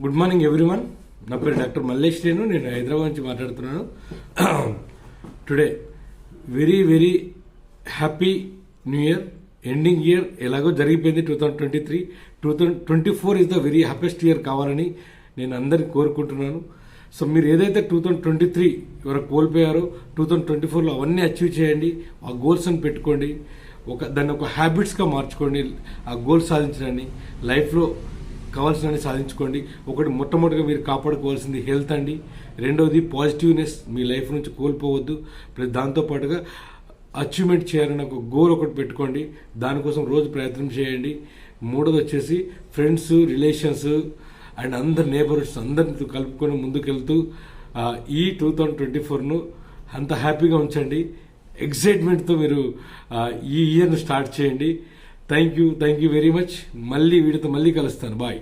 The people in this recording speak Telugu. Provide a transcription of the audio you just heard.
Good morning everyone. నా పేరు డాక్టర్ మల్లేష్ రేణు. నేను హైదరాబాద్ నుంచి మాట్లాడుతున్నాను. Today very very happy new year. Ending year ఎలాగో జరిగిపోయింది. 2023 2024 is the very happiest year కావాలని నేను అందరికీ కోరుకుంటున్నాను. సో మీరు ఏదైతే 2023 వరకు కోల్పోయారో 2024లో అవన్నీ అచీవ్ చేయండి. ఆ గోల్స్ అని పెట్టుకోండి. దాన్ని ఒక హ్యాబిట్స్గా మార్చుకోండి. ఆ గోల్స్ సాధించడాన్ని లైఫ్లో కావాల్సినవి సాధించుకోండి. ఒకటి మొట్టమొదటిగా మీరు కాపాడుకోవాల్సింది హెల్త్ అండి. రెండవది పాజిటివ్నెస్. మీ లైఫ్ నుంచి కోల్పోవద్దు. ప్లస్ దాంతోపాటుగా అచీవ్మెంట్ చేయాలని ఒక గోల్ ఒకటి పెట్టుకోండి. దానికోసం రోజు ప్రయత్నం చేయండి. మూడోది వచ్చేసి ఫ్రెండ్స్, రిలేషన్స్ అండ్ అందరు నేబర్స్ అందరితో కలుపుకొని ముందుకెళ్తూ ఈ 2024ను అంత హ్యాపీగా ఉంచండి. ఎక్సైట్మెంట్తో మీరు ఈ ఇయర్ను స్టార్ట్ చేయండి. Thank you very much. మళ్ళీ వీడితో మళ్ళీ కలుస్తాను. బాయ్.